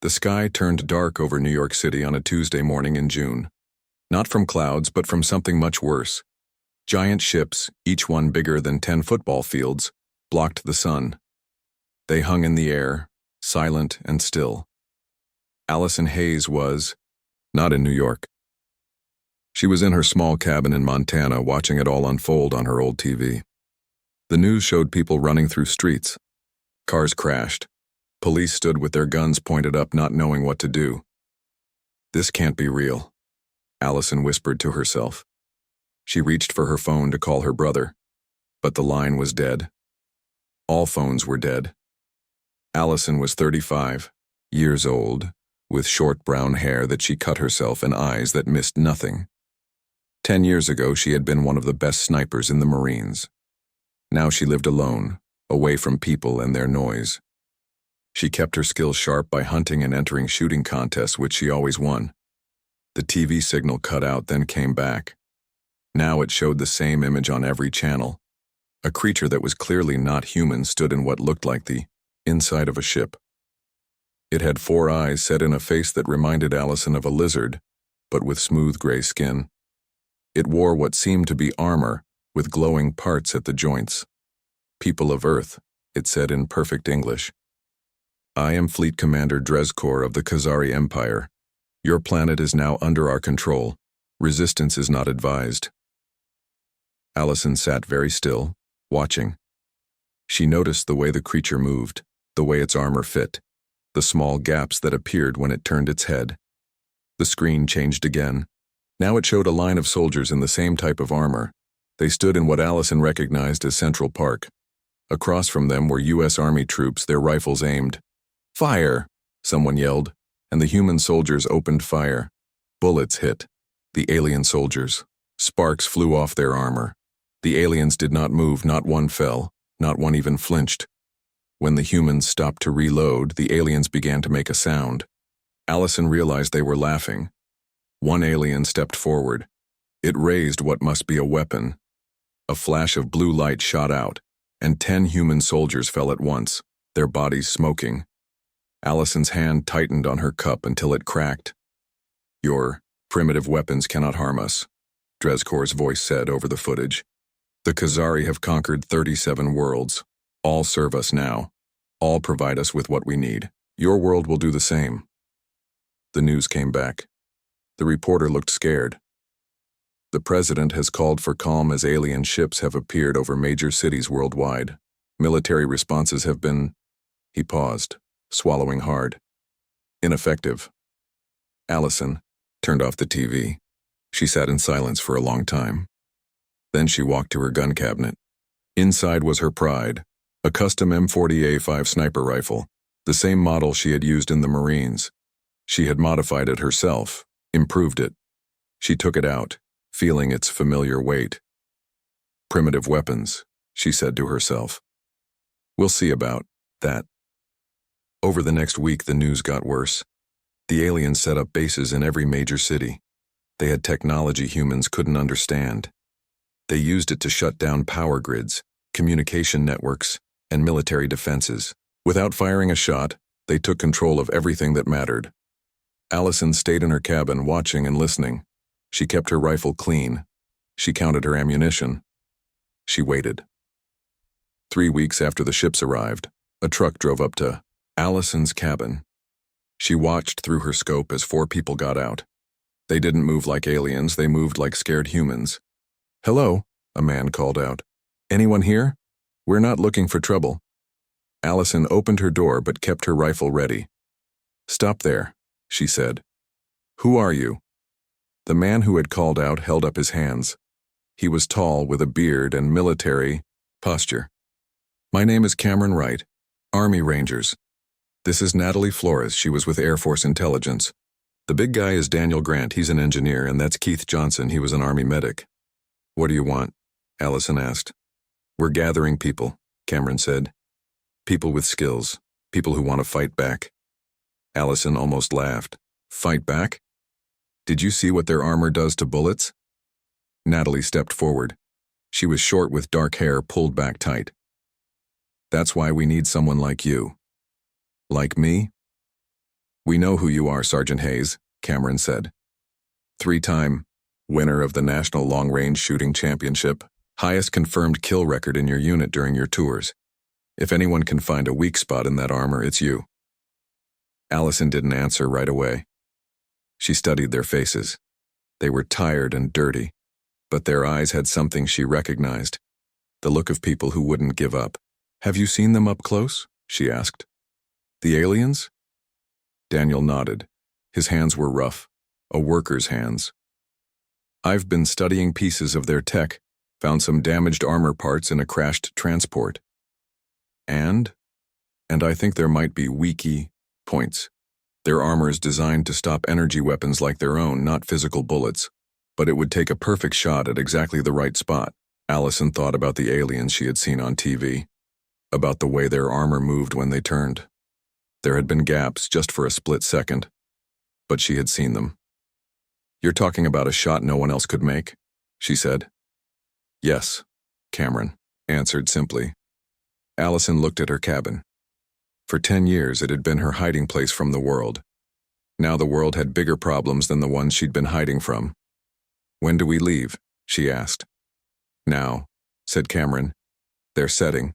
The sky turned dark over New York City on a Tuesday morning in June. Not from clouds, but from something much worse. Giant ships, each one bigger than 10 football fields, blocked the sun. They hung in the air, silent and still. Allison Hayes was not in New York. She was in her small cabin in Montana watching it all unfold on her old TV. The news showed people running through streets. Cars crashed. Police stood with their guns pointed up, not knowing what to do. This can't be real, Allison whispered to herself. She reached for her phone to call her brother, but the line was dead. All phones were dead. Allison was 35 years old, with short brown hair that she cut herself and eyes that missed nothing. 10 years ago, she had been one of the best snipers in the Marines. Now she lived alone, away from people and their noise. She kept her skills sharp by hunting and entering shooting contests, which she always won. The TV signal cut out, then came back. Now it showed the same image on every channel. A creature that was clearly not human stood in what looked like the inside of a ship. It had 4 eyes set in a face that reminded Allison of a lizard, but with smooth gray skin. It wore what seemed to be armor, with glowing parts at the joints. "People of Earth," it said in perfect English. "I am Fleet Commander Drezkor of the Khazari Empire. Your planet is now under our control. Resistance is not advised." Allison sat very still, watching. She noticed the way the creature moved, the way its armor fit, the small gaps that appeared when it turned its head. The screen changed again. Now it showed a line of soldiers in the same type of armor. They stood in what Allison recognized as Central Park. Across from them were U.S. Army troops, their rifles aimed. "Fire!" someone yelled, and the human soldiers opened fire. Bullets hit the alien soldiers. Sparks flew off their armor. The aliens did not move, not one fell, not one even flinched. When the humans stopped to reload, the aliens began to make a sound. Allison realized they were laughing. One alien stepped forward. It raised what must be a weapon. A flash of blue light shot out, and 10 human soldiers fell at once, their bodies smoking. Allison's hand tightened on her cup until it cracked. "Your primitive weapons cannot harm us," Drezkor's voice said over the footage. "The Khazari have conquered 37 worlds. All serve us now. All provide us with what we need. Your world will do the same." The news came back. The reporter looked scared. "The president has called for calm as alien ships have appeared over major cities worldwide. Military responses have been..." He paused, swallowing hard. "Ineffective." Allison turned off the TV. She sat in silence for a long time. Then she walked to her gun cabinet. Inside was her pride, a custom M40A5 sniper rifle, the same model she had used in the Marines. She had modified it herself, improved it. She took it out, feeling its familiar weight. "Primitive weapons," she said to herself. "We'll see about that." Over the next week, the news got worse. The aliens set up bases in every major city. They had technology humans couldn't understand. They used it to shut down power grids, communication networks, and military defenses. Without firing a shot, they took control of everything that mattered. Allison stayed in her cabin, watching and listening. She kept her rifle clean. She counted her ammunition. She waited. 3 weeks after the ships arrived, a truck drove up to Allison's cabin. She watched through her scope as 4 people got out. They didn't move like aliens, they moved like scared humans. "Hello," a man called out. "Anyone here? We're not looking for trouble." Allison opened her door but kept her rifle ready. "Stop there," she said. "Who are you?" The man who had called out held up his hands. He was tall, with a beard and military posture. "My name is Cameron Wright, Army Rangers. This is Natalie Flores, she was with Air Force Intelligence. The big guy is Daniel Grant, he's an engineer, and that's Keith Johnson, he was an Army medic." "What do you want?" Allison asked. "We're gathering people," Cameron said. "People with skills, people who want to fight back." Allison almost laughed. "Fight back? Did you see what their armor does to bullets?" Natalie stepped forward. She was short with dark hair pulled back tight. "That's why we need someone like you." "Like me?" "We know who you are, Sergeant Hayes," Cameron said. "Three-time winner of the National Long Range Shooting Championship. Highest confirmed kill record in your unit during your tours. If anyone can find a weak spot in that armor, it's you." Allison didn't answer right away. She studied their faces. They were tired and dirty, but their eyes had something she recognized. The look of people who wouldn't give up. "Have you seen them up close?" she asked. "The aliens?" Daniel nodded. His hands were rough, a worker's hands. "I've been studying pieces of their tech, found some damaged armor parts in a crashed transport. And I think there might be weaky points. Their armor is designed to stop energy weapons like their own, not physical bullets. But it would take a perfect shot at exactly the right spot." Allison thought about the aliens she had seen on TV, about the way their armor moved when they turned. There had been gaps just for a split second, but she had seen them. "You're talking about a shot no one else could make?" she said. "Yes," Cameron answered simply. Allison looked at her cabin. For 10 years it had been her hiding place from the world. Now the world had bigger problems than the ones she'd been hiding from. "When do we leave?" she asked. "Now," said Cameron. "They're setting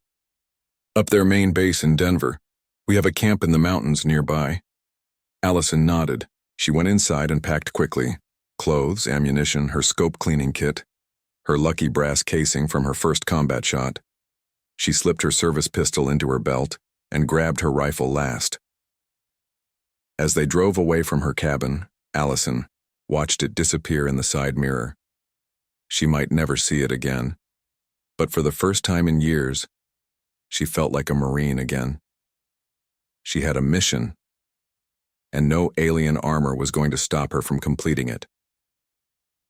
up their main base in Denver. We have a camp in the mountains nearby." Allison nodded. She went inside and packed quickly. Clothes, ammunition, her scope cleaning kit, her lucky brass casing from her first combat shot. She slipped her service pistol into her belt and grabbed her rifle last. As they drove away from her cabin, Allison watched it disappear in the side mirror. She might never see it again, but for the first time in years, she felt like a Marine again. She had a mission, and no alien armor was going to stop her from completing it.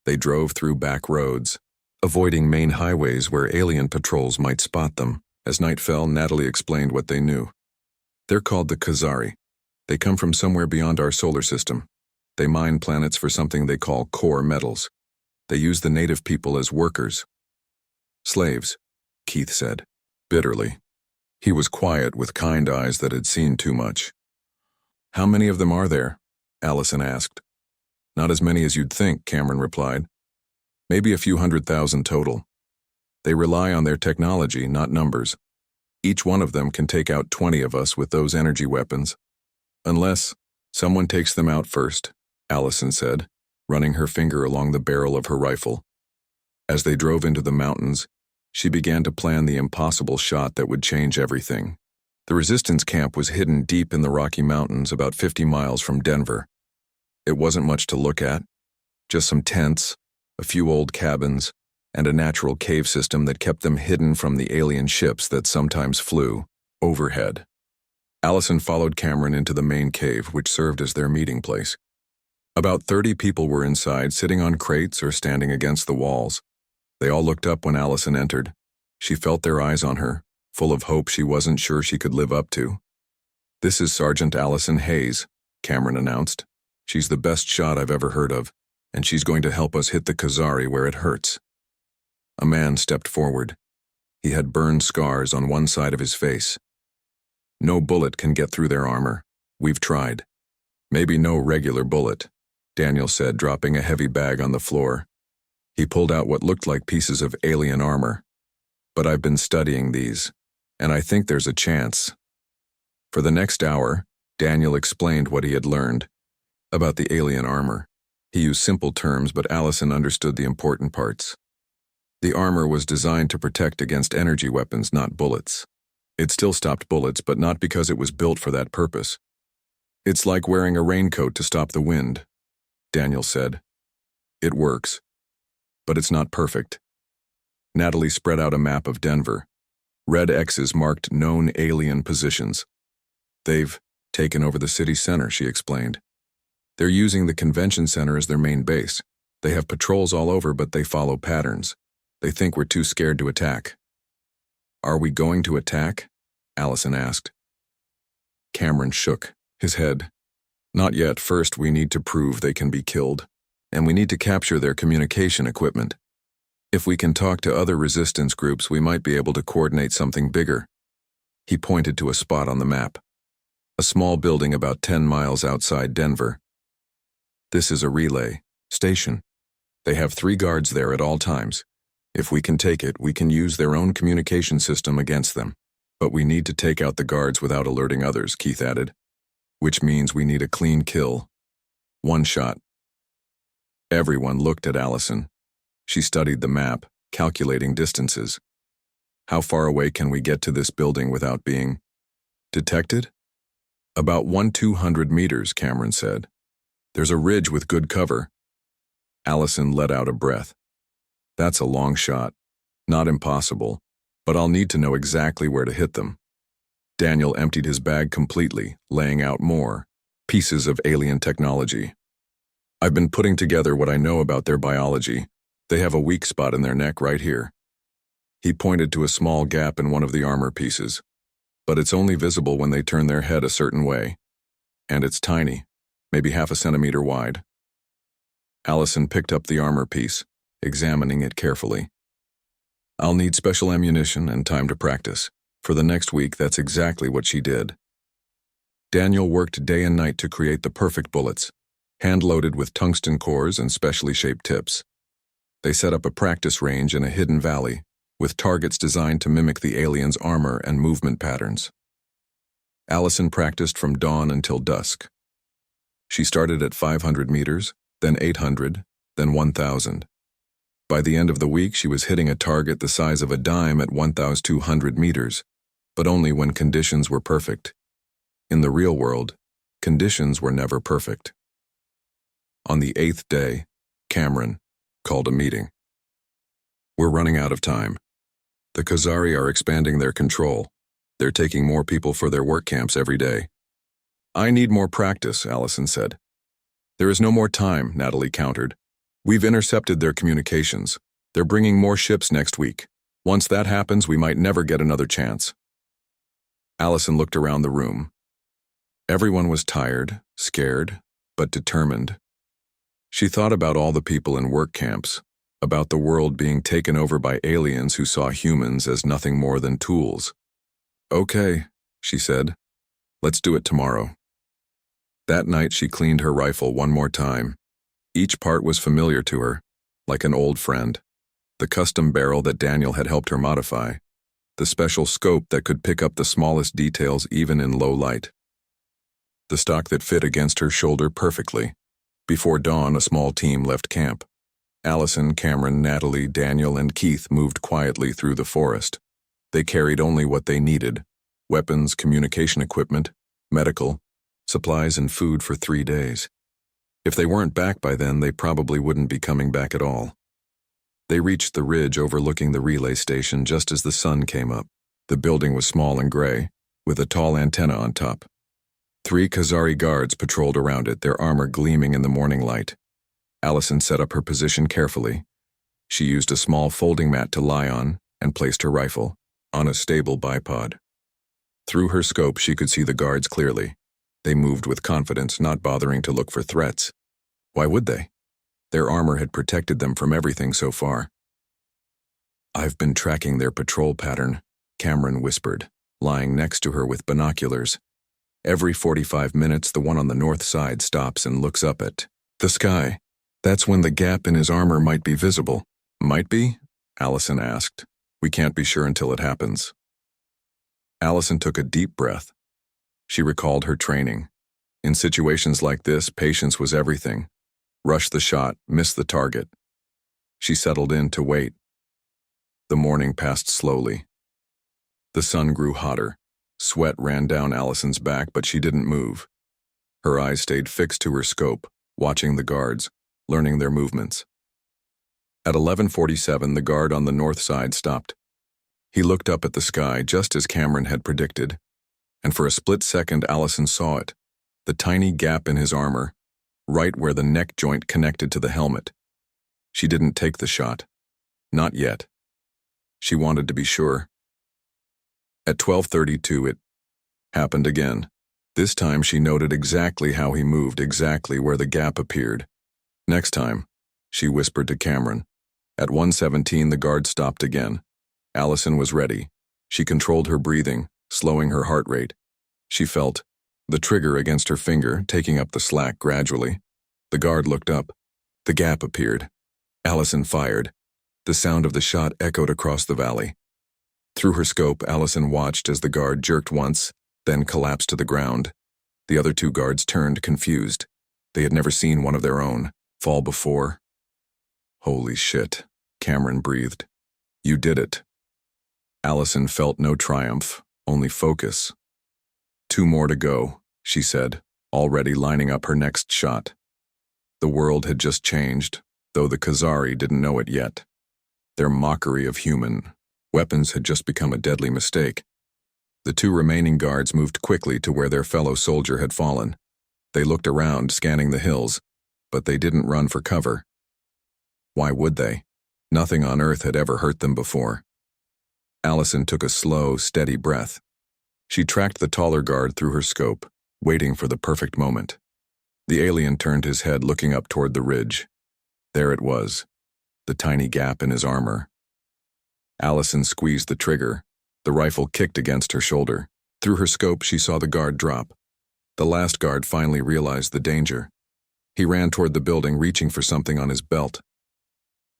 They drove through back roads, avoiding main highways where alien patrols might spot them. As night fell, Natalie explained what they knew. "They're called the Khazari. They come from somewhere beyond our solar system. They mine planets for something they call core metals. They use the native people as workers." "Slaves," Keith said, bitterly. He was quiet with kind eyes that had seen too much. "How many of them are there?" Allison asked. "Not as many as you'd think," Cameron replied. "Maybe a few 100,000 total. They rely on their technology, not numbers. Each one of them can take out 20 of us with those energy weapons. Unless someone takes them out first," Allison said, running her finger along the barrel of her rifle. As they drove into the mountains, she began to plan the impossible shot that would change everything. The resistance camp was hidden deep in the Rocky Mountains, about 50 miles from Denver. It wasn't much to look at, just some tents, a few old cabins, and a natural cave system that kept them hidden from the alien ships that sometimes flew overhead. Allison followed Cameron into the main cave, which served as their meeting place. About 30 people were inside, sitting on crates or standing against the walls. They all looked up when Allison entered. She felt their eyes on her, full of hope she wasn't sure she could live up to. "This is Sergeant Allison Hayes," Cameron announced. "She's the best shot I've ever heard of, and she's going to help us hit the Khazari where it hurts." A man stepped forward. He had burn scars on one side of his face. "No bullet can get through their armor. We've tried." "Maybe no regular bullet," Daniel said, dropping a heavy bag on the floor. He pulled out what looked like pieces of alien armor. "But I've been studying these, and I think there's a chance." For the next hour, Daniel explained what he had learned about the alien armor. He used simple terms, but Allison understood the important parts. The armor was designed to protect against energy weapons, not bullets. It still stopped bullets, but not because it was built for that purpose. "It's like wearing a raincoat to stop the wind," Daniel said. "It works, but it's not perfect." Natalie spread out a map of Denver. Red X's marked known alien positions. "They've taken over the city center," she explained. "They're using the convention center as their main base. They have patrols all over, but they follow patterns. They think we're too scared to attack." "Are we going to attack?" Allison asked. Cameron shook his head. "Not yet. First, we need to prove they can be killed, and we need to capture their communication equipment. If we can talk to other resistance groups, we might be able to coordinate something bigger." He pointed to a spot on the map. a small building about 10 miles outside Denver. This is a relay station. They have 3 guards there at all times. If we can take it, we can use their own communication system against them. But we need to take out the guards without alerting others, Keith added. Which means we need a clean kill. 1 shot. Everyone looked at Allison. She studied the map, calculating distances. How far away can we get to this building without being detected? About 200 meters, Cameron said. There's a ridge with good cover. Allison let out a breath. That's a long shot. Not impossible, but I'll need to know exactly where to hit them. Daniel emptied his bag completely, laying out more pieces of alien technology. I've been putting together what I know about their biology. They have a weak spot in their neck right here. He pointed to a small gap in one of the armor pieces, but it's only visible when they turn their head a certain way. And it's tiny, maybe half a centimeter wide. Allison picked up the armor piece, examining it carefully. I'll need special ammunition and time to practice. For the next week, that's exactly what she did. Daniel worked day and night to create the perfect bullets, hand-loaded with tungsten cores and specially shaped tips. They set up a practice range in a hidden valley, with targets designed to mimic the aliens' armor and movement patterns. Allison practiced from dawn until dusk. She started at 500 meters, then 800, then 1,000. By the end of the week, she was hitting a target the size of a dime at 1,200 meters, but only when conditions were perfect. In the real world, conditions were never perfect. On the 8th day, Cameron called a meeting. We're running out of time. The Khazari are expanding their control. They're taking more people for their work camps every day. I need more practice, Allison said. There is no more time, Natalie countered. We've intercepted their communications. They're bringing more ships next week. Once that happens, we might never get another chance. Allison looked around the room. Everyone was tired, scared, but determined. She thought about all the people in work camps, about the world being taken over by aliens who saw humans as nothing more than tools. Okay, she said. Let's do it tomorrow. That night she cleaned her rifle one more time. Each part was familiar to her, like an old friend. The custom barrel that Daniel had helped her modify. The special scope that could pick up the smallest details even in low light. The stock that fit against her shoulder perfectly. Before dawn, a small team left camp. Allison, Cameron, Natalie, Daniel, and Keith moved quietly through the forest. They carried only what they needed: weapons, communication equipment, medical, supplies, and food for 3 days. If they weren't back by then, they probably wouldn't be coming back at all. They reached the ridge overlooking the relay station just as the sun came up. The building was small and gray, with a tall antenna on top. 3 Khazari guards patrolled around it, their armor gleaming in the morning light. Allison set up her position carefully. She used a small folding mat to lie on and placed her rifle on a stable bipod. Through her scope, she could see the guards clearly. They moved with confidence, not bothering to look for threats. Why would they? Their armor had protected them from everything so far. I've been tracking their patrol pattern, Cameron whispered, lying next to her with binoculars. Every 45 minutes, the one on the north side stops and looks up at the sky. That's when the gap in his armor might be visible. Might be? Allison asked. We can't be sure until it happens. Allison took a deep breath. She recalled her training. In situations like this, patience was everything. Rush the shot, miss the target. She settled in to wait. The morning passed slowly. The sun grew hotter. Sweat ran down Allison's back, but she didn't move. Her eyes stayed fixed to her scope, watching the guards, learning their movements. At 11:47, the guard on the north side stopped. He looked up at the sky just as Cameron had predicted, and for a split second Allison saw it, the tiny gap in his armor, right where the neck joint connected to the helmet. She didn't take the shot. Not yet. She wanted to be sure. At 12:32, it happened again. This time she noted exactly how he moved, exactly where the gap appeared. Next time, she whispered to Cameron. At 1:17, the guard stopped again. Allison was ready. She controlled her breathing, slowing her heart rate. She felt the trigger against her finger, taking up the slack gradually. The guard looked up. The gap appeared. Allison fired. The sound of the shot echoed across the valley. Through her scope, Allison watched as the guard jerked once, then collapsed to the ground. The other two guards turned, confused. They had never seen one of their own fall before. "Holy shit," Cameron breathed. "You did it." Allison felt no triumph, only focus. "Two more to go," she said, already lining up her next shot. The world had just changed, though the Khazari didn't know it yet. Their mockery of human weapons had just become a deadly mistake. The two remaining guards moved quickly to where their fellow soldier had fallen. They looked around, scanning the hills, but they didn't run for cover. Why would they? Nothing on Earth had ever hurt them before. Allison took a slow, steady breath. She tracked the taller guard through her scope, waiting for the perfect moment. The alien turned his head, looking up toward the ridge. There it was, the tiny gap in his armor. Allison squeezed the trigger. The rifle kicked against her shoulder. Through her scope, she saw the guard drop. The last guard finally realized the danger. He ran toward the building, reaching for something on his belt.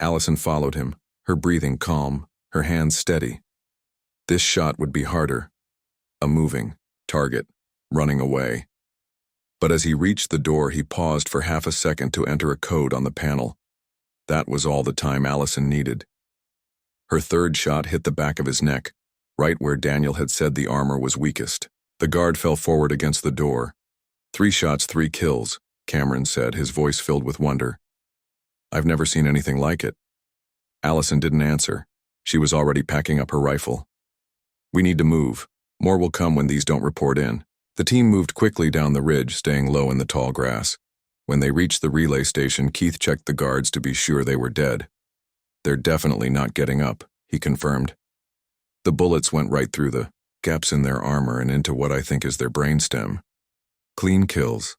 Allison followed him, her breathing calm, her hands steady. This shot would be harder. A moving target, running away. But as he reached the door, he paused for half a second to enter a code on the panel. That was all the time Allison needed. Her third shot hit the back of his neck, right where Daniel had said the armor was weakest. The guard fell forward against the door. 3 shots, 3 kills, Cameron said, his voice filled with wonder. "I've never seen anything like it." Allison didn't answer. She was already packing up her rifle. "We need to move. More will come when these don't report in." The team moved quickly down the ridge, staying low in the tall grass. When they reached the relay station, Keith checked the guards to be sure they were dead. "They're definitely not getting up," he confirmed. "The bullets went right through the gaps in their armor and into what I think is their brainstem. Clean kills."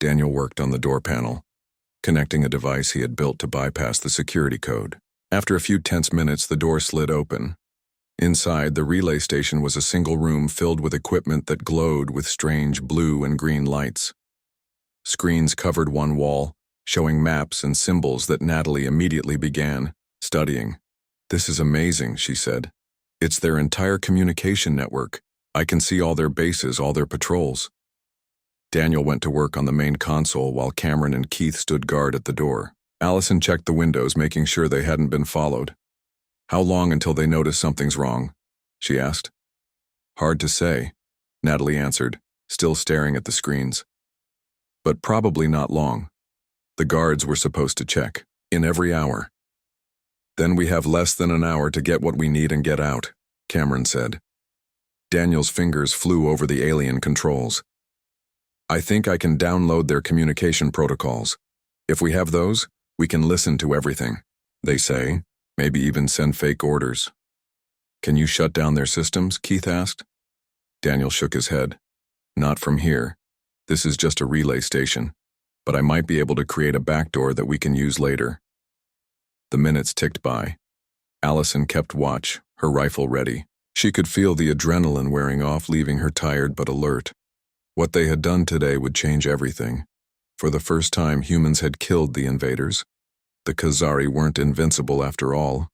Daniel worked on the door panel, connecting a device he had built to bypass the security code. After a few tense minutes, the door slid open. Inside, the relay station was a single room filled with equipment that glowed with strange blue and green lights. Screens covered one wall, showing maps and symbols that Natalie immediately began studying. "This is amazing," she said. "It's their entire communication network. I can see all their bases, all their patrols." Daniel went to work on the main console while Cameron and Keith stood guard at the door. Allison checked the windows, making sure they hadn't been followed. "How long until they notice something's wrong?" she asked. "Hard to say," Natalie answered, still staring at the screens. "But probably not long. The guards were supposed to check in every hour." "Then we have less than an hour to get what we need and get out," Cameron said. Daniel's fingers flew over the alien controls. "I think I can download their communication protocols. If we have those, we can listen to everything they say, maybe even send fake orders." "Can you shut down their systems?" Keith asked. Daniel shook his head. "Not from here. This is just a relay station, but I might be able to create a backdoor that we can use later." The minutes ticked by. Allison kept watch, her rifle ready. She could feel the adrenaline wearing off, leaving her tired but alert. What they had done today would change everything. For the first time, humans had killed the invaders. The Khazari weren't invincible after all.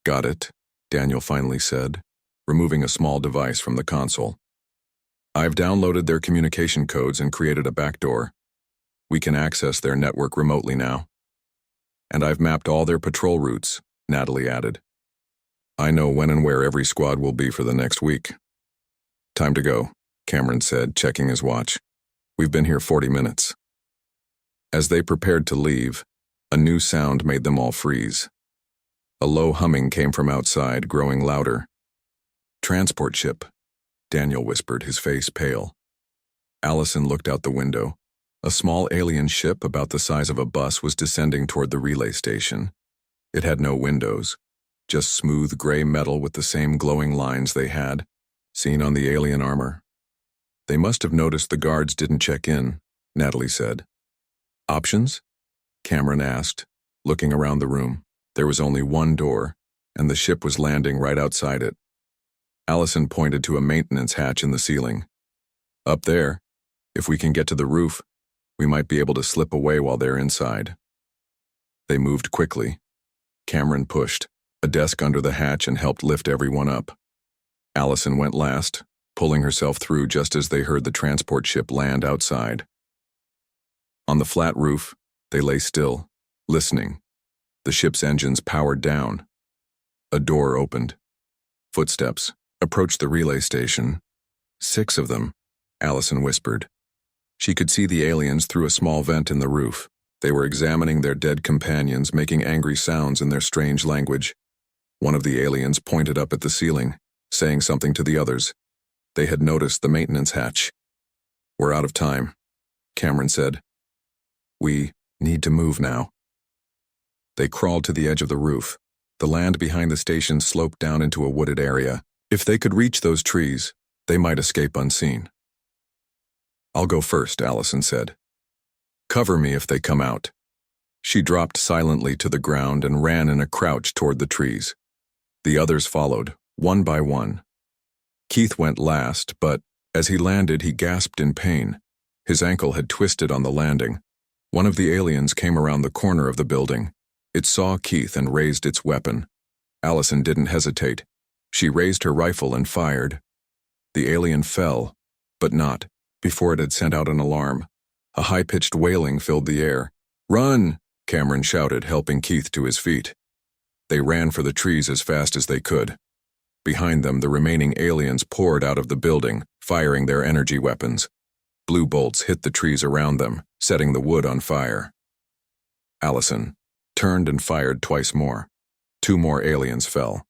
"Got it," Daniel finally said, removing a small device from the console. "I've downloaded their communication codes and created a backdoor. We can access their network remotely now. And I've mapped all their patrol routes," Natalie added. "I know when and where every squad will be for the next week." "Time to go," Cameron said, checking his watch. "We've been here 40 minutes. As they prepared to leave, a new sound made them all freeze. A low humming came from outside, growing louder. "Transport ship," Daniel whispered, his face pale. Allison looked out the window. A small alien ship about the size of a bus was descending toward the relay station. It had no windows, just smooth gray metal with the same glowing lines they had seen on the alien armor. "They must have noticed the guards didn't check in," Natalie said. "Options?" Cameron asked, looking around the room. There was only one door, and the ship was landing right outside it. Allison pointed to a maintenance hatch in the ceiling. Up there. If we can get to the roof, we might be able to slip away while they're inside. They moved quickly. Cameron pushed a desk under the hatch and helped lift everyone up. Allison went last, pulling herself through just as they heard the transport ship land outside. On the flat roof, they lay still, listening. The ship's engines powered down. A door opened. Footsteps approached the relay station. 6 of them, Allison whispered. She could see the aliens through a small vent in the roof. They were examining their dead companions, making angry sounds in their strange language. One of the aliens pointed up at the ceiling, saying something to the others. They had noticed the maintenance hatch. "We're out of time," Cameron said. "We need to move now." They crawled to the edge of the roof. The land behind the station sloped down into a wooded area. If they could reach those trees, they might escape unseen. "I'll go first," Allison said. "Cover me if they come out." She dropped silently to the ground and ran in a crouch toward the trees. The others followed, one by one. Keith went last, but as he landed, he gasped in pain. His ankle had twisted on the landing. One of the aliens came around the corner of the building. It saw Keith and raised its weapon. Allison didn't hesitate. She raised her rifle and fired. The alien fell, but not before it had sent out an alarm. A high-pitched wailing filled the air. "Run!" Cameron shouted, helping Keith to his feet. They ran for the trees as fast as they could. Behind them, the remaining aliens poured out of the building, firing their energy weapons. Blue bolts hit the trees around them, setting the wood on fire. Allison turned and fired twice more. 2 more aliens fell.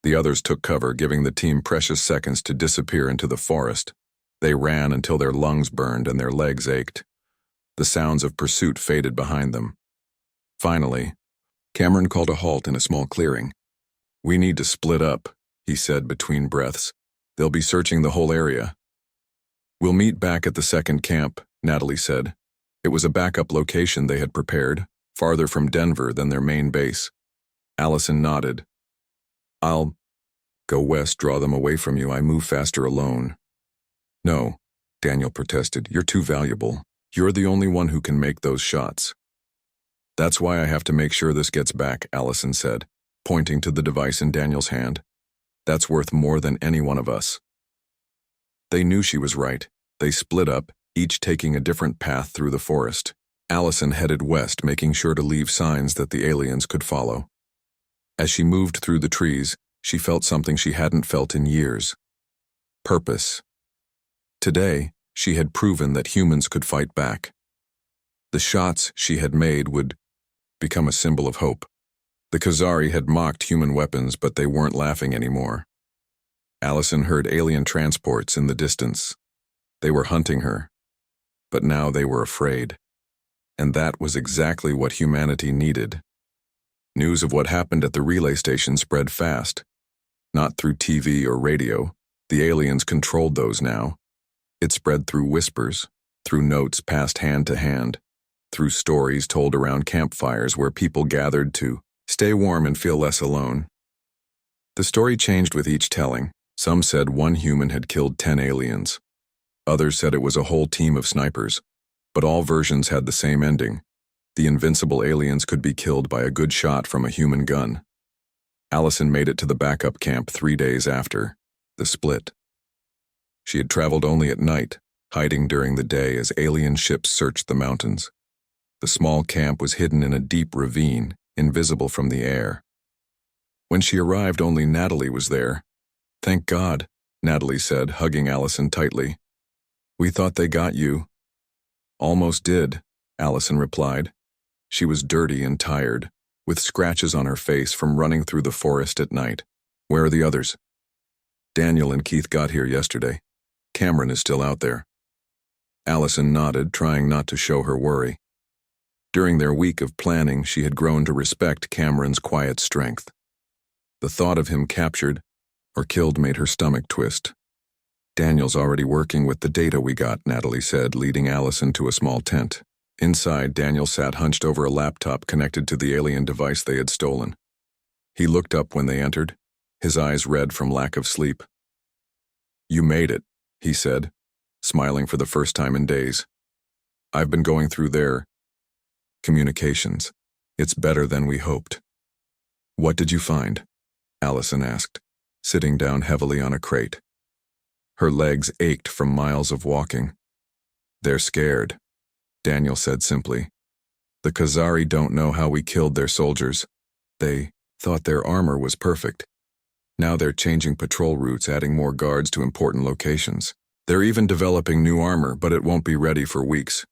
The others took cover, giving the team precious seconds to disappear into the forest. They ran until their lungs burned and their legs ached. The sounds of pursuit faded behind them. Finally, Cameron called a halt in a small clearing. "We need to split up," he said between breaths. "They'll be searching the whole area." "We'll meet back at the second camp," Natalie said. It was a backup location they had prepared, farther from Denver than their main base. Allison nodded. "I'll go west, draw them away from you. I move faster alone." "No," Daniel protested. "You're too valuable. You're the only one who can make those shots." "That's why I have to make sure this gets back," Allison said, pointing to the device in Daniel's hand. "That's worth more than any one of us." They knew she was right. They split up, each taking a different path through the forest. Allison headed west, making sure to leave signs that the aliens could follow. As she moved through the trees, she felt something she hadn't felt in years. Purpose. Today, she had proven that humans could fight back. The shots she had made would become a symbol of hope. The Khazari had mocked human weapons, but they weren't laughing anymore. Allison heard alien transports in the distance. They were hunting her, but now they were afraid. And that was exactly what humanity needed. News of what happened at the relay station spread fast. Not through TV or radio. The aliens controlled those now. It spread through whispers, through notes passed hand to hand, through stories told around campfires where people gathered to stay warm and feel less alone. The story changed with each telling. Some said one human had killed 10 aliens. Others said it was a whole team of snipers. But all versions had the same ending. The invincible aliens could be killed by a good shot from a human gun. Allison made it to the backup camp 3 days after the split. She had traveled only at night, hiding during the day as alien ships searched the mountains. The small camp was hidden in a deep ravine, invisible from the air. When she arrived, only Natalie was there. "Thank God," Natalie said, hugging Allison tightly. "We thought they got you." "Almost did," Allison replied. She was dirty and tired, with scratches on her face from running through the forest at night. "Where are the others?" "Daniel and Keith got here yesterday. Cameron is still out there." Allison nodded, trying not to show her worry. During their week of planning, she had grown to respect Cameron's quiet strength. The thought of him captured or killed made her stomach twist. "Daniel's already working with the data we got," Natalie said, leading Allison to a small tent. Inside, Daniel sat hunched over a laptop connected to the alien device they had stolen. He looked up when they entered, his eyes red from lack of sleep. "You made it," he said. smiling for the first time in days. "I've been going through their communications. It's better than we hoped." "What did you find?" Allison asked, sitting down heavily on a crate. Her legs ached from miles of walking. "They're scared," Daniel said simply. "The Khazari don't know how we killed their soldiers. They thought their armor was perfect. Now they're changing patrol routes, adding more guards to important locations. They're even developing new armor, but it won't be ready for weeks.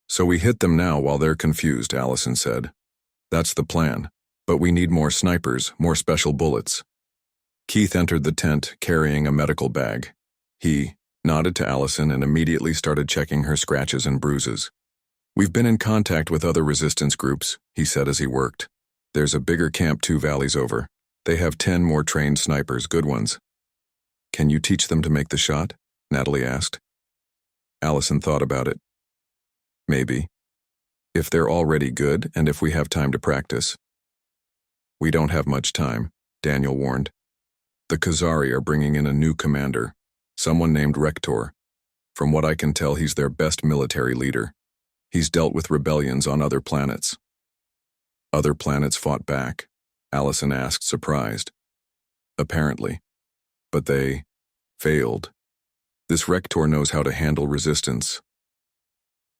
So we hit them now while they're confused," Allison said. "That's the plan, but we need more snipers, more special bullets." Keith entered the tent carrying a medical bag. He nodded to Allison and immediately started checking her scratches and bruises. "We've been in contact with other resistance groups," he said as he worked. "There's a bigger camp 2 valleys over. They have 10 more trained snipers, good ones." "Can you teach them to make the shot?" Natalie asked. Allison thought about it. "Maybe. If they're already good and if we have time to practice." "We don't have much time," Daniel warned. "The Khazari are bringing in a new commander, someone named Rector. From what I can tell, he's their best military leader. He's dealt with rebellions on other planets." "Other planets fought back?" Allison asked, surprised. "Apparently. But they failed. This Rector knows how to handle resistance."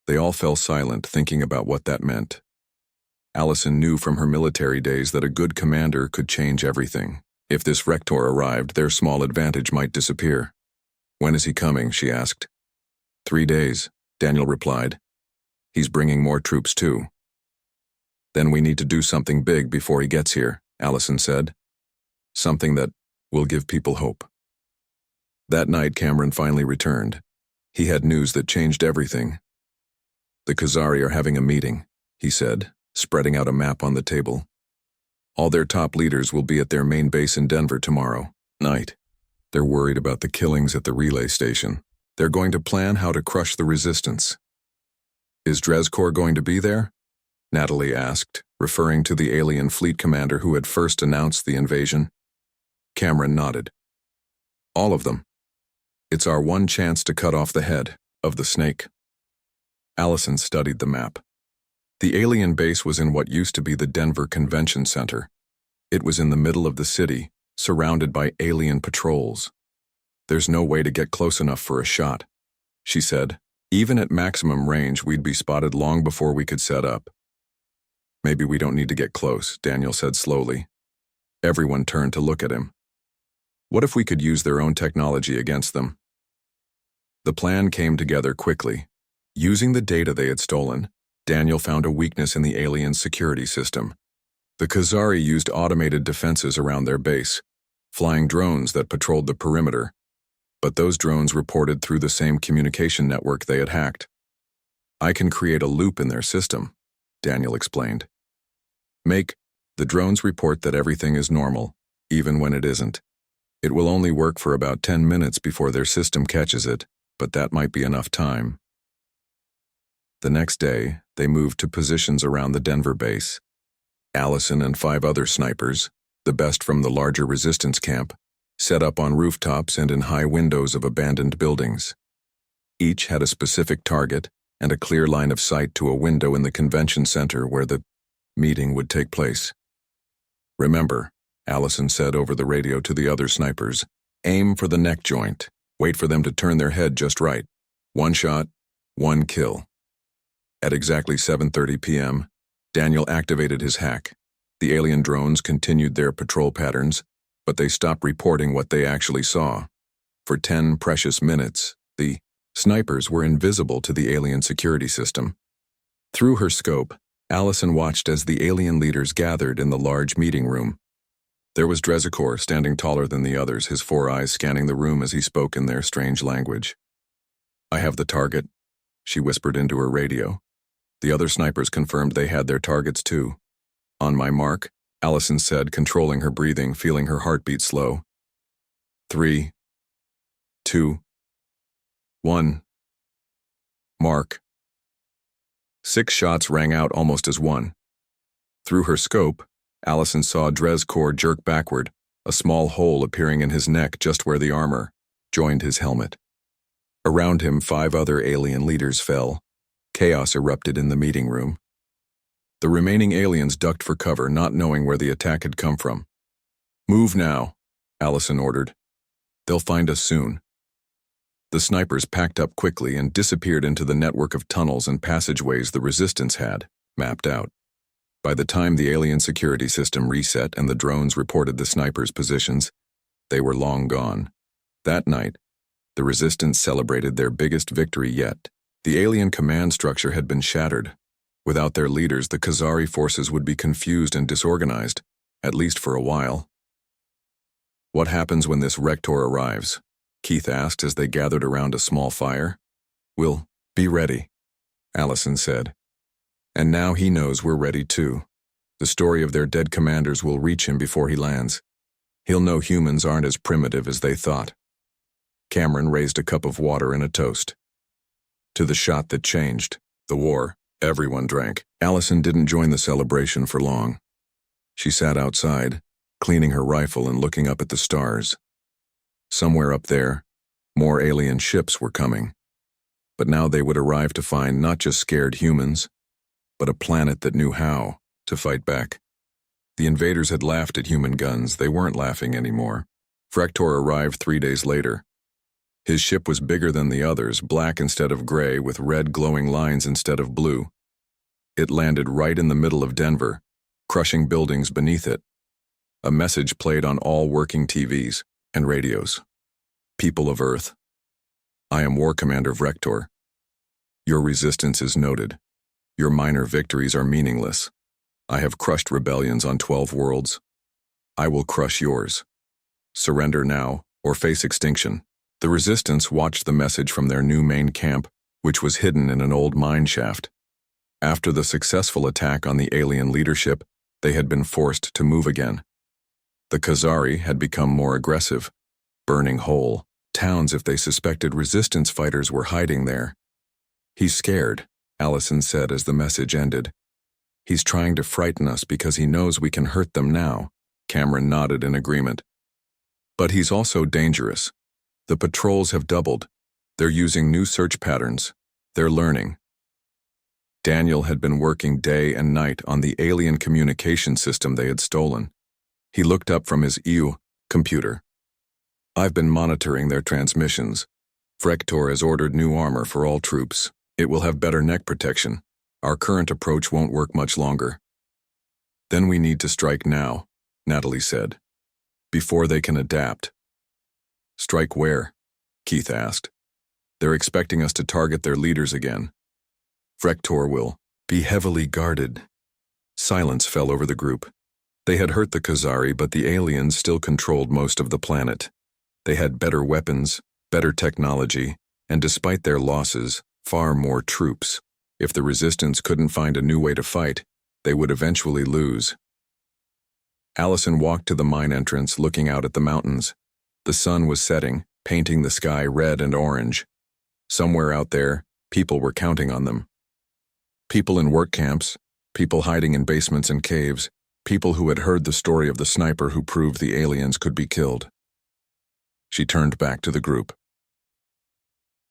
They all fell silent, thinking about what that meant. Allison knew from her military days that a good commander could change everything. If this Rector arrived, their small advantage might disappear. "When is he coming?" she asked. 3 days, Daniel replied. "He's bringing more troops too." "Then we need to do something big before he gets here," Allison said. "Something that will give people hope." That night, Cameron finally returned. He had news that changed everything. "The Khazari are having a meeting," he said, spreading out a map on the table. "All their top leaders will be at their main base in Denver tomorrow night. They're worried about the killings at the relay station. They're going to plan how to crush the resistance." "Is Drezkor going to be there?" Natalie asked, referring to the alien fleet commander who had first announced the invasion. Cameron nodded. "All of them. It's our one chance to cut off the head of the snake." Allison studied the map. The alien base was in what used to be the Denver Convention Center. It was in the middle of the city, surrounded by alien patrols. "There's no way to get close enough for a shot," she said. "Even at maximum range, we'd be spotted long before we could set up." "Maybe we don't need to get close," Daniel said slowly. Everyone turned to look at him. "What if we could use their own technology against them?" The plan came together quickly. Using the data they had stolen, Daniel found a weakness in the alien security system. The Khazari used automated defenses around their base, flying drones that patrolled the perimeter. But those drones reported through the same communication network they had hacked. "I can create a loop in their system," Daniel explained. "Make the drones report that everything is normal, even when it isn't. It will only work for about 10 minutes before their system catches it, but that might be enough time." The next day, they moved to positions around the Denver base. Allison and 5 other snipers, the best from the larger resistance camp, set up on rooftops and in high windows of abandoned buildings. Each had a specific target and a clear line of sight to a window in the convention center where the meeting would take place. "Remember," Allison said over the radio to the other snipers, "aim for the neck joint. Wait for them to turn their head just right. 1 shot, 1 kill." At exactly 7:30 p.m., Daniel activated his hack. The alien drones continued their patrol patterns, but they stopped reporting what they actually saw. For 10 precious minutes, the snipers were invisible to the alien security system. Through her scope, Allison watched as the alien leaders gathered in the large meeting room. There was Drezkor standing taller than the others, his 4 eyes scanning the room as he spoke in their strange language. "I have the target," she whispered into her radio. The other snipers confirmed they had their targets too. "On my mark," Allison said, controlling her breathing, feeling her heartbeat slow. 3, 2, 1. Mark. 6 shots rang out almost as one. Through her scope, Allison saw Drezkor jerk backward, a small hole appearing in his neck just where the armor joined his helmet. Around him, 5 other alien leaders fell. Chaos erupted in the meeting room. The remaining aliens ducked for cover, not knowing where the attack had come from. "Move now," Allison ordered. "They'll find us soon." The snipers packed up quickly and disappeared into the network of tunnels and passageways the Resistance had mapped out. By the time the alien security system reset and the drones reported the snipers' positions, they were long gone. That night, the Resistance celebrated their biggest victory yet. The alien command structure had been shattered. Without their leaders, the Khazari forces would be confused and disorganized, at least for a while. "What happens when this Rector arrives?" Keith asked as they gathered around a small fire. "We'll be ready," Allison said. "And now he knows we're ready too. The story of their dead commanders will reach him before he lands. He'll know humans aren't as primitive as they thought." Cameron raised a cup of water and a toast. To the shot that changed, the war, everyone drank. Allison didn't join the celebration for long. She sat outside, cleaning her rifle and looking up at the stars. Somewhere up there, more alien ships were coming. But now they would arrive to find not just scared humans, but a planet that knew how to fight back. The invaders had laughed at human guns. They weren't laughing anymore. Frektor arrived 3 days later. His ship was bigger than the others, black instead of gray, with red glowing lines instead of blue. It landed right in the middle of Denver, crushing buildings beneath it. A message played on all working TVs and radios. "People of Earth, I am War Commander Vrektor. Your resistance is noted. Your minor victories are meaningless. I have crushed rebellions on 12 worlds. I will crush yours. Surrender now or face extinction." The Resistance watched the message from their new main camp, which was hidden in an old mine shaft. After the successful attack on the alien leadership, they had been forced to move again. The Khazari had become more aggressive, burning whole towns if they suspected Resistance fighters were hiding there. "He's scared," Allison said as the message ended. "He's trying to frighten us because he knows we can hurt them now." Cameron nodded in agreement. "But he's also dangerous. The patrols have doubled. They're using new search patterns. They're learning." Daniel had been working day and night on the alien communication system they had stolen. He looked up from his computer. "I've been monitoring their transmissions. Frektor has ordered new armor for all troops. It will have better neck protection. Our current approach won't work much longer." "Then we need to strike now," Natalie said, "before they can adapt." "Strike where?" Keith asked. "They're expecting us to target their leaders again. Frektor will be heavily guarded." Silence fell over the group. They had hurt the Khazari, but the aliens still controlled most of the planet. They had better weapons, better technology, and despite their losses, far more troops. If the Resistance couldn't find a new way to fight, they would eventually lose. Allison walked to the mine entrance, looking out at the mountains. The sun was setting, painting the sky red and orange. Somewhere out there, people were counting on them. People in work camps, people hiding in basements and caves, people who had heard the story of the sniper who proved the aliens could be killed. She turned back to the group.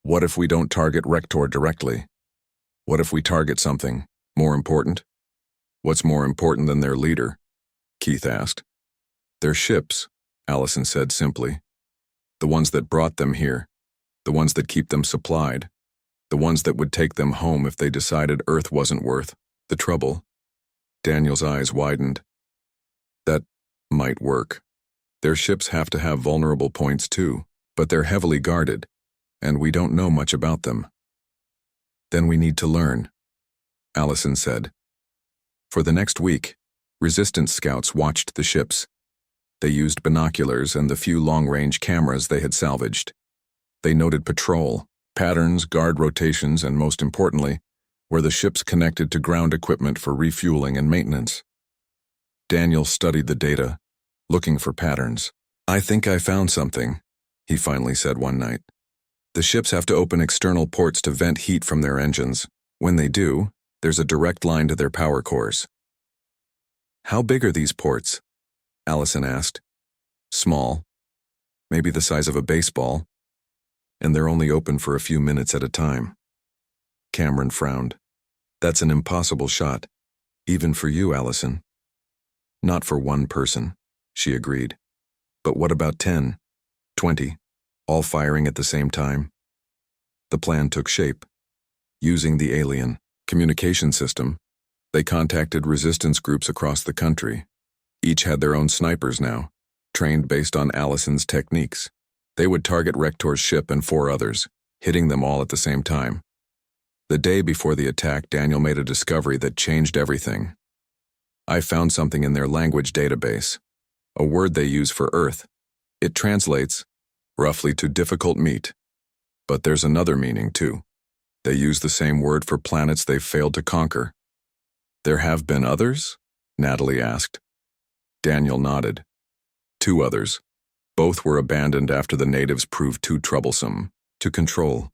"What if we don't target Rector directly? What if we target something more important?" "What's more important than their leader?" Keith asked. "Their ships," Allison said simply. "The ones that brought them here, the ones that keep them supplied, the ones that would take them home if they decided Earth wasn't worth the trouble." Daniel's eyes widened. "That might work. Their ships have to have vulnerable points too, but they're heavily guarded, and we don't know much about them." "Then we need to learn," Allison said. For the next week, Resistance scouts watched the ships. They used binoculars and the few long-range cameras they had salvaged. They noted patrol, patterns, guard rotations, and most importantly, where the ships connected to ground equipment for refueling and maintenance. Daniel studied the data, looking for patterns. "I think I found something," he finally said one night. "The ships have to open external ports to vent heat from their engines. When they do, there's a direct line to their power cores." "How big are these ports?" Allison asked. "Small. Maybe the size of a baseball." and they're only open for a few minutes at a time. Cameron frowned. That's an impossible shot, even for you, Allison. Not for one person, she agreed. But what about 10, 20, all firing at the same time? The plan took shape. Using the alien communication system, they contacted resistance groups across the country. Each had their own snipers now, trained based on Allison's techniques. They would target Rector's ship and 4 others, hitting them all at the same time. The day before the attack, Daniel made a discovery that changed everything. I found something in their language database, a word they use for Earth. It translates, roughly, to difficult meat. But there's another meaning, too. They use the same word for planets they've failed to conquer. There have been others? Natalie asked. Daniel nodded. 2 others. Both were abandoned after the natives proved too troublesome to control.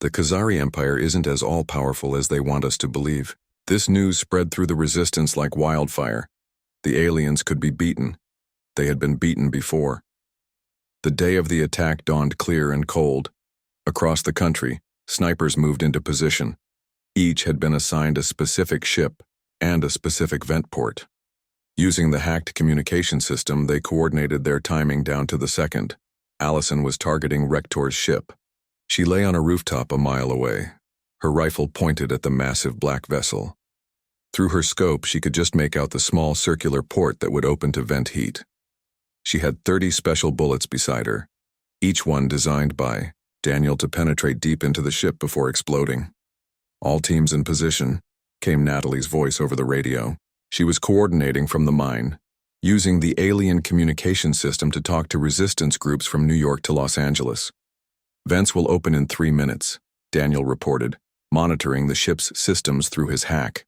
The Khazari Empire isn't as all-powerful as they want us to believe. This news spread through the resistance like wildfire. The aliens could be beaten. They had been beaten before. The day of the attack dawned clear and cold. Across the country, snipers moved into position. Each had been assigned a specific ship and a specific vent port. Using the hacked communication system, they coordinated their timing down to the second. Allison was targeting Rector's ship. She lay on a rooftop a mile away, her rifle pointed at the massive black vessel. Through her scope, she could just make out the small circular port that would open to vent heat. She had 30 special bullets beside her, each one designed by Daniel to penetrate deep into the ship before exploding. All teams in position, came Natalie's voice over the radio. She was coordinating from the mine, using the alien communication system to talk to resistance groups from New York to Los Angeles. Vents will open in 3 minutes, Daniel reported, monitoring the ship's systems through his hack.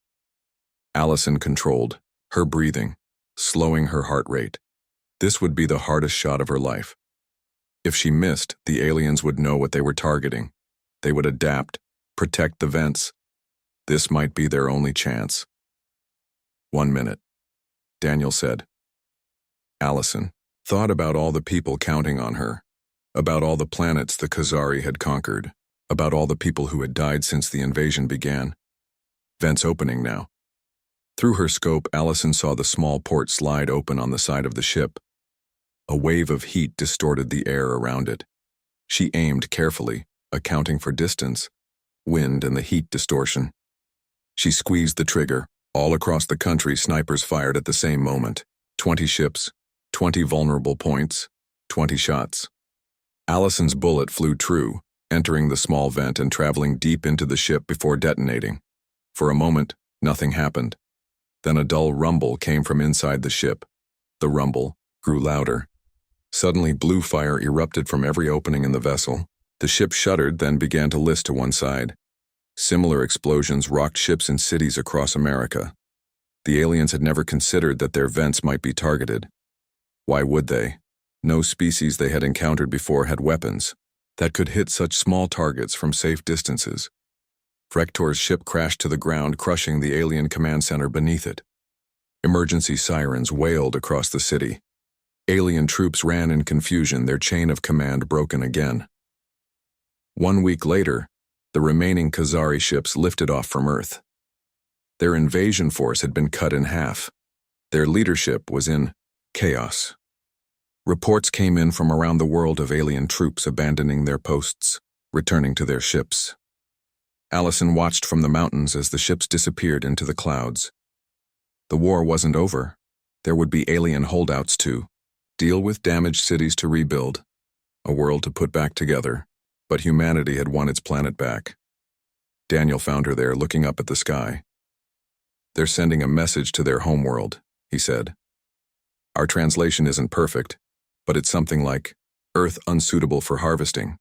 Allison controlled, her breathing, slowing her heart rate. This would be the hardest shot of her life. If she missed, the aliens would know what they were targeting. They would adapt, protect the vents. This might be their only chance. 1 minute, Daniel said. Allison thought about all the people counting on her, about all the planets the Khazari had conquered, about all the people who had died since the invasion began. Vents opening now. Through her scope, Allison saw the small port slide open on the side of the ship. A wave of heat distorted the air around it. She aimed carefully, accounting for distance, wind, and the heat distortion. She squeezed the trigger. All across the country, snipers fired at the same moment. 20 ships, 20 vulnerable points, 20 shots. Allison's bullet flew true, entering the small vent and traveling deep into the ship before detonating. For a moment, nothing happened. Then a dull rumble came from inside the ship. The rumble grew louder. Suddenly, blue fire erupted from every opening in the vessel. The ship shuddered, then began to list to one side. Similar explosions rocked ships in cities across America. The aliens had never considered that their vents might be targeted. Why would they? No species they had encountered before had weapons that could hit such small targets from safe distances. Rector's ship crashed to the ground, crushing the alien command center beneath it. Emergency sirens wailed across the city. Alien troops ran in confusion, their chain of command broken again. 1 week later, the remaining Khazari ships lifted off from Earth. Their invasion force had been cut in half. Their leadership was in chaos. Reports came in from around the world of alien troops abandoning their posts, returning to their ships. Allison watched from the mountains as the ships disappeared into the clouds. The war wasn't over. There would be alien holdouts to deal with, damaged cities to rebuild, a world to put back together. But humanity had won its planet back. Daniel found her there, looking up at the sky. They're sending a message to their homeworld, he said. Our translation isn't perfect, but it's something like, Earth unsuitable for harvesting.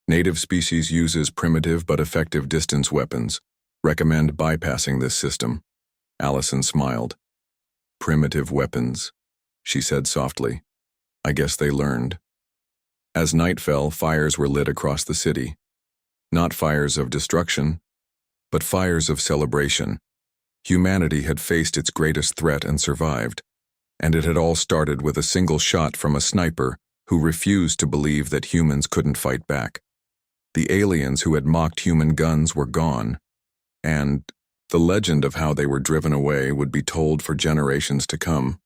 Native species uses primitive but effective distance weapons. Recommend bypassing this system. Allison smiled. Primitive weapons, she said softly. I guess they learned. As night fell, fires were lit across the city. Not fires of destruction, but fires of celebration. Humanity had faced its greatest threat and survived, and it had all started with a single shot from a sniper who refused to believe that humans couldn't fight back. The aliens who had mocked human guns were gone, and the legend of how they were driven away would be told for generations to come.